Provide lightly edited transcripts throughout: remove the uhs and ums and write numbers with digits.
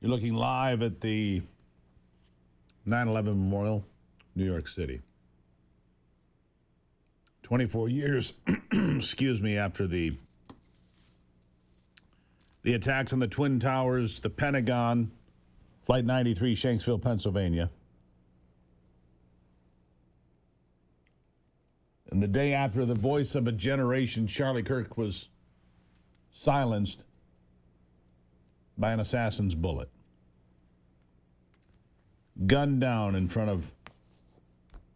You're looking live at the 9/11 Memorial, New York City. 24 years, excuse me, after the attacks on the Twin Towers, the Pentagon, Flight 93, Shanksville, Pennsylvania. And the day after the voice of a generation, Charlie Kirk was silenced by an assassin's bullet. Gunned down in front of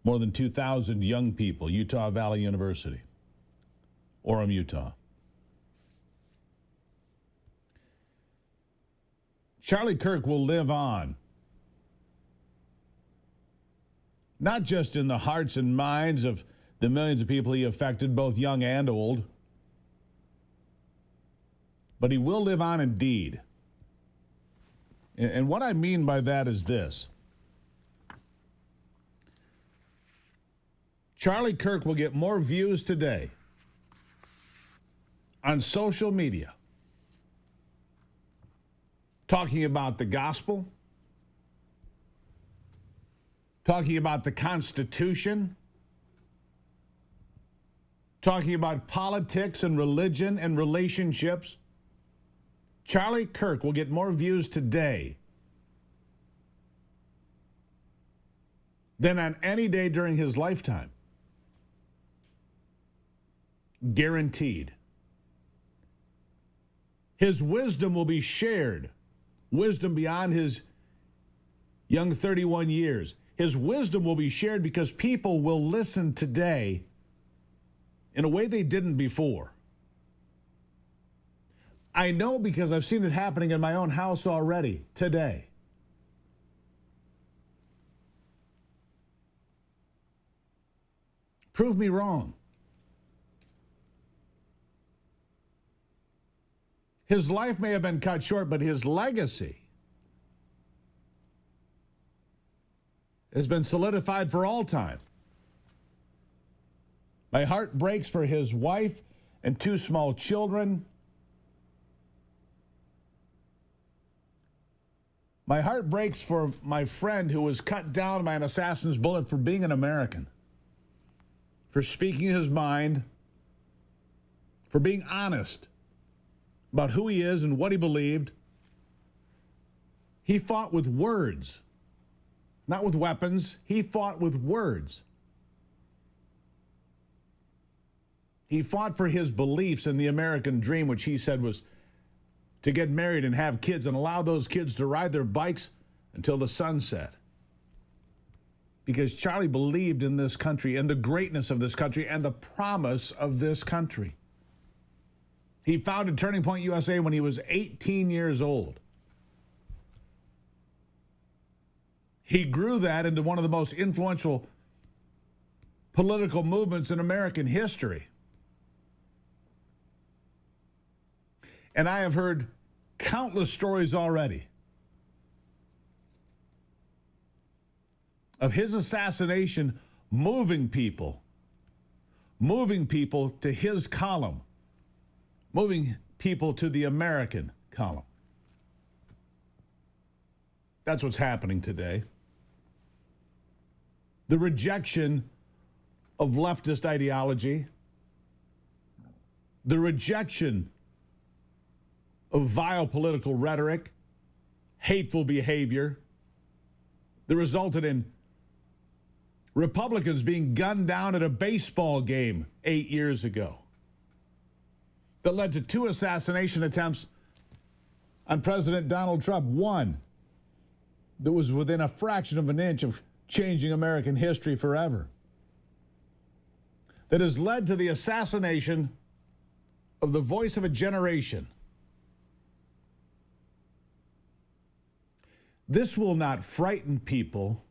more than 2,000 young people, Utah Valley University, Orem, Utah. Charlie Kirk will live on, not just in the hearts and minds of the millions of people he affected, both young and old, but he will live on indeed. And what I mean by that is this. Charlie Kirk will get more views today on social media talking about the gospel, talking about the Constitution, talking about politics and religion and relationships. Charlie Kirk will get more views today than on any day during his lifetime. Guaranteed. His wisdom will be shared. Wisdom beyond his young 31 years. His wisdom will be shared because people will listen today in a way they didn't before. I know because I've seen it happening in my own house already today. Prove me wrong. His life may have been cut short, but his legacy has been solidified for all time. My heart breaks for his wife and 2 small children. My heart breaks for my friend who was cut down by an assassin's bullet for being an American, for speaking his mind, for being honest about who he is and what he believed. He fought with words, not with weapons. He fought with words. He fought for his beliefs in the American dream, which he said was to get married and have kids and allow those kids to ride their bikes until the sun set. Because Charlie believed in this country and the greatness of this country and the promise of this country. He founded Turning Point USA when he was 18 years old. He grew that into one of the most influential political movements in American history. And I have heard countless stories already of his assassination moving people to his column, moving people to the American column. That's what's happening today. The rejection of leftist ideology, the rejection of vile political rhetoric, hateful behavior that resulted in Republicans being gunned down at a baseball game 8 years ago, that led to 2 assassination attempts on President Donald Trump, one that was within a fraction of an inch of changing American history forever, that has led to the assassination of the voice of a generation. This will not frighten people.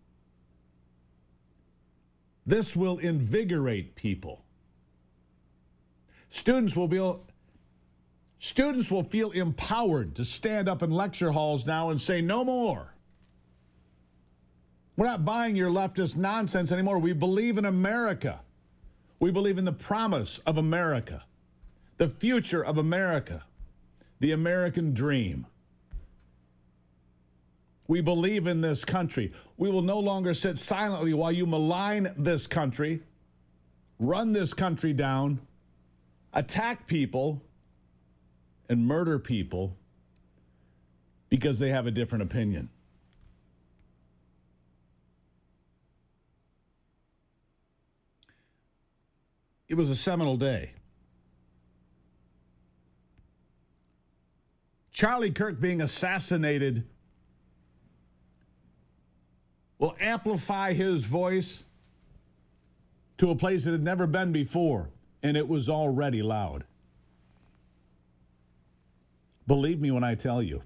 This will invigorate people. Students will feel empowered to stand up in lecture halls now and say, no more. We're not buying your leftist nonsense anymore. We believe in America. We believe in the promise of America, the future of America, the American dream. We believe in this country. We will no longer sit silently while you malign this country, run this country down, attack people, and murder people because they have a different opinion. It was a seminal day. Charlie Kirk being assassinated will amplify his voice to a place it had never been before, and it was already loud. Believe me when I tell you,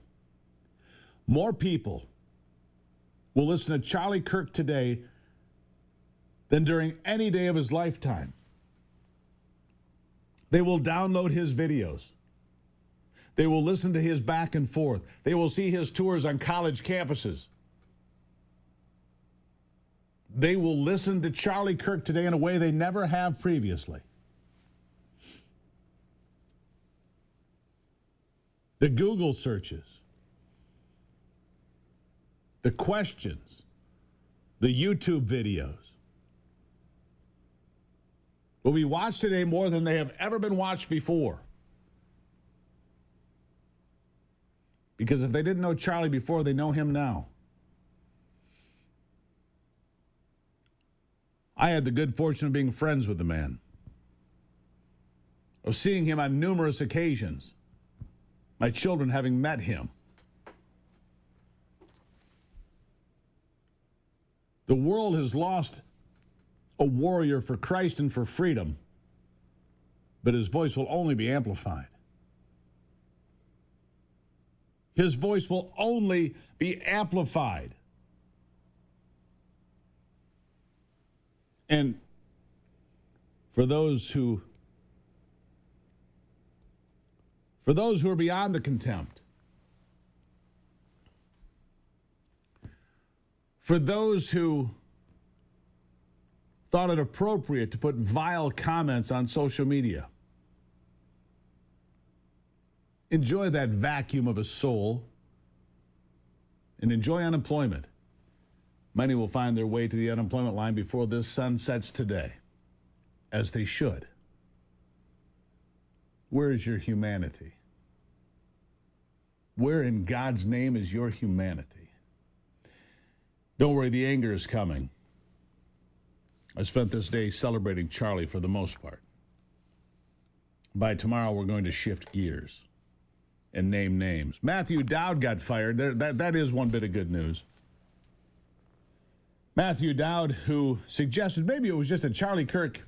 more people will listen to Charlie Kirk today than during any day of his lifetime. They will download his videos. They will listen to his back and forth. They will see his tours on college campuses. They will listen to Charlie Kirk today in a way they never have previously. The Google searches, the questions, the YouTube videos will be watched today more than they have ever been watched before. Because if they didn't know Charlie before, they know him now. I had the good fortune of being friends with the man, of seeing him on numerous occasions, my children having met him. The world has lost a warrior for Christ and for freedom, but his voice will only be amplified. His voice will only be amplified. And for those who are beyond the contempt, for those who thought it appropriate to put vile comments on social media, enjoy that vacuum of a soul and enjoy unemployment. Many will find their way to the unemployment line before this sun sets today, as they should. Where is your humanity? Where in God's name is your humanity? Don't worry, the anger is coming. I spent this day celebrating Charlie for the most part. By tomorrow, we're going to shift gears and name names. Matthew Dowd got fired. That is one bit of good news. Matthew Dowd, who suggested maybe it was just a Charlie Kirk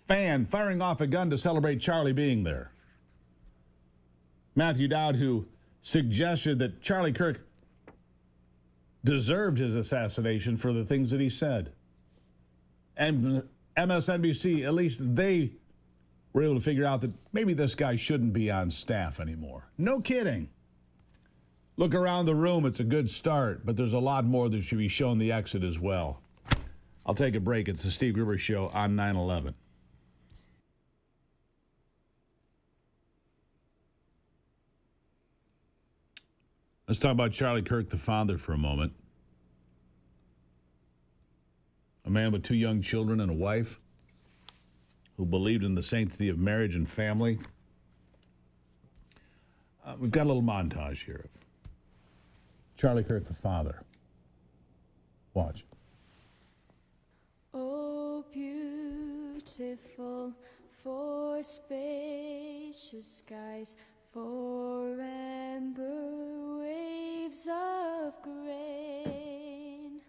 fan firing off a gun to celebrate Charlie being there. Matthew Dowd, who suggested that Charlie Kirk deserved his assassination for the things that he said. And MSNBC, at least they were able to figure out that maybe this guy shouldn't be on staff anymore. No kidding. Look around the room, it's a good start, but there's a lot more that should be shown the exit as well. I'll take a break. It's the Steve Gruber Show on 9/11. Let's talk about Charlie Kirk, the father, for a moment. A man with 2 young children and a wife who believed in the sanctity of marriage and family. We've got a little montage here of Charlie Kirk, the father. Watch. Oh, beautiful for spacious skies, for amber waves of grain,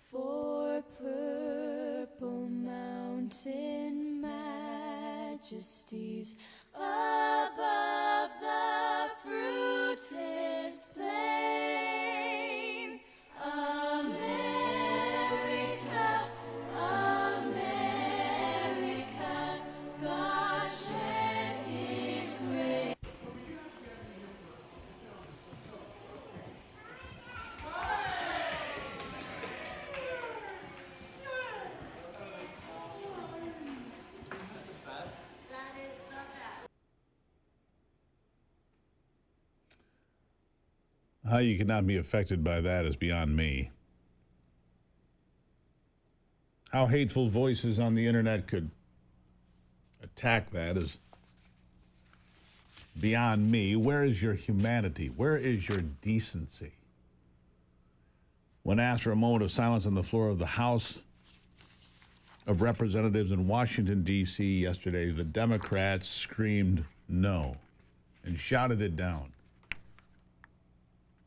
for purple mountain majesties above the fruited plain. America, America, God shed his grace. How you cannot be affected by that is beyond me. How hateful voices on the internet could attack that is beyond me. Where is your humanity? Where is your decency? When asked for a moment of silence on the floor of the House of Representatives in Washington, D.C. yesterday, the Democrats screamed no and shouted it down.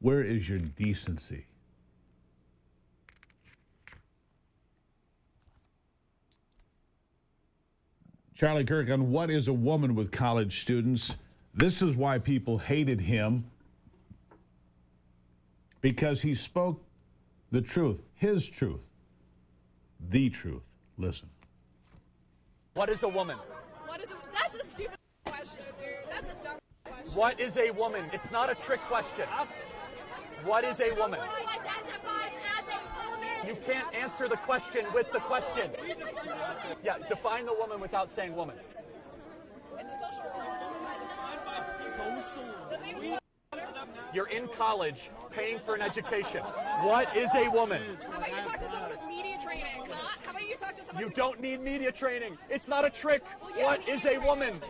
Where is your decency? Charlie Kirk on What is a Woman with college students. This is why people hated him, because he spoke the truth, his truth, the truth. Listen. What is a woman? That's a stupid question, dude. That's a dumb question. What is a woman? It's not a trick question. What is a woman? Who identifies as a woman? You can't answer the question with the question. Yeah, define the woman without saying woman. It's a social role. You're in college, paying for an education. What is a woman? How about you talk to someone with media training? How about you talk to someone You don't need media training. It's not a trick. What is a woman?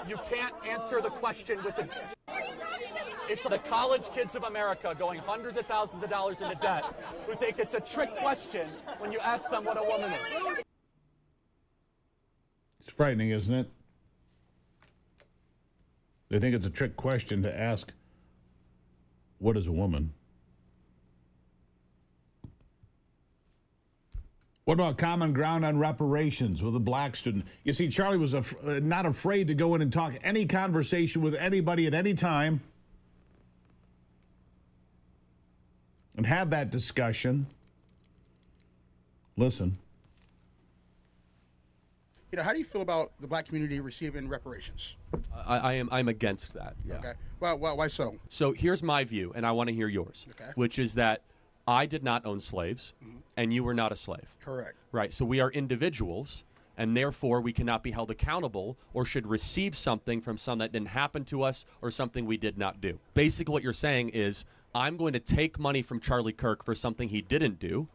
You can't answer the question with the... It's the college kids of America going hundreds of thousands of dollars into debt who think it's a trick question when you ask them what a woman is. It's frightening, isn't it? They think it's a trick question to ask, what is a woman? What about common ground on reparations with a black student? You see, Charlie was not afraid to go in and talk any conversation with anybody at any time and have that discussion. Listen. You know, how do you feel about the black community receiving reparations? I'm against that. Yeah. Okay. Well, why so? So here's my view, and I want to hear yours. Okay. Which is that I did not own slaves, and you were not a slave. Correct. Right. So we are individuals, and therefore we cannot be held accountable or should receive something from something that didn't happen to us or something we did not do. Basically, what you're saying is I'm going to take money from Charlie Kirk for something he didn't do,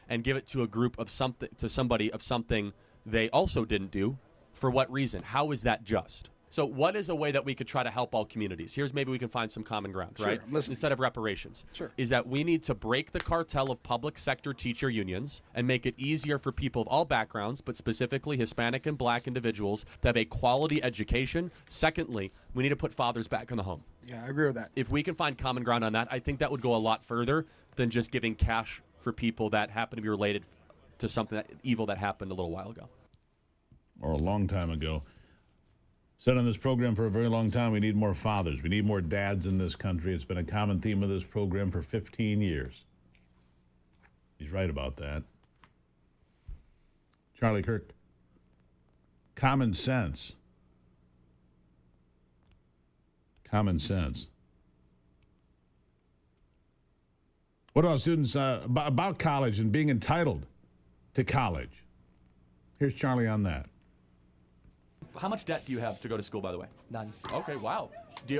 and give it to a group of something to somebody of something they also didn't do. For what reason? How is that just? So what is a way that we could try to help all communities? Here's maybe we can find some common ground, Sure, right? I'm listening. Instead of reparations. Sure. Is that we need to break the cartel of public sector teacher unions and make it easier for people of all backgrounds, but specifically Hispanic and black individuals, to have a quality education. Secondly, we need to put fathers back in the home. Yeah, I agree with that. If we can find common ground on that, I think that would go a lot further than just giving cash for people that happen to be related to something evil that happened a little while ago. Or a long time ago. Said on this program for a very long time, we need more fathers. We need more dads in this country. It's been a common theme of this program for 15 years. He's right about that. Charlie Kirk, common sense. Common sense. What about students, about college and being entitled to college? Here's Charlie on that. How much debt do you have to go to school, by the way? None. Okay, wow.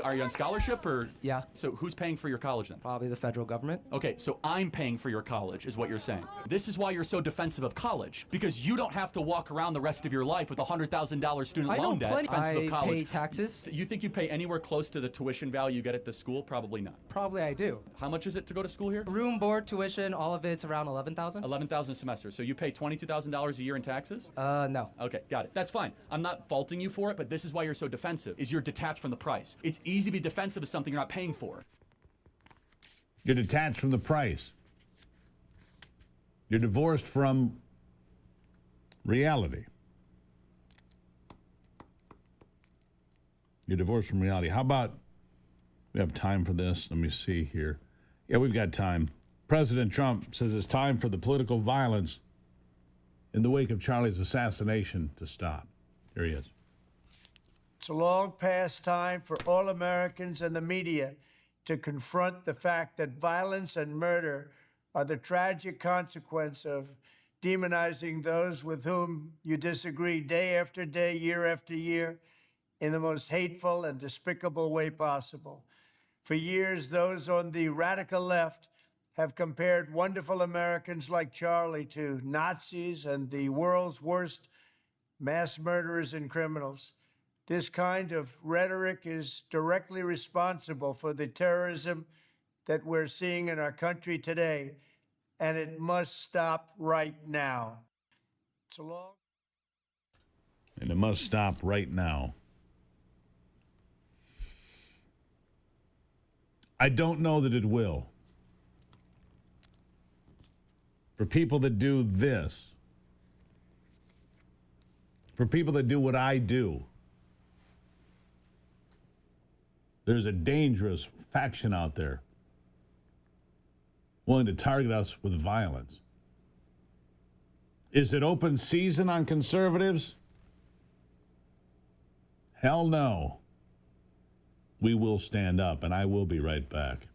Are you on scholarship or? Yeah. So who's paying for your college then? Probably the federal government. Okay, so I'm paying for your college is what you're saying. This is why you're so defensive of college, because you don't have to walk around the rest of your life with a $100,000 student I loan know debt. plenty. Defensive I of college. pay taxes. You think you pay anywhere close to the tuition value you get at the school? Probably not. Probably I do. How much is it to go to school here? Room, board, tuition, all of it's around 11,000. 11,000 a semester. So you pay $22,000 a year in taxes? No. Okay, got it. That's fine. I'm not faulting you for it, but this is why you're so defensive, is you're detached from the price. It's easy to be defensive of something you're not paying for. You're detached from the price. You're divorced from reality. You're divorced from reality. How about, we have time for this? Let me see here. Yeah, we've got time. President Trump says it's time for the political violence in the wake of Charlie's assassination to stop. Here he is. It's a long past time for all Americans and the media to confront the fact that violence and murder are the tragic consequence of demonizing those with whom you disagree day after day, year after year, in the most hateful and despicable way possible. For years, those on the radical left have compared wonderful Americans like Charlie to Nazis and the world's worst mass murderers and criminals. This kind of rhetoric is directly responsible for the terrorism that we're seeing in our country today, and it must stop right now. It's a long. And it must stop right now. I don't know that it will. For people that do this, for people that do what I do, there's a dangerous faction out there willing to target us with violence. Is it open season on conservatives? Hell no. We will stand up, and I will be right back.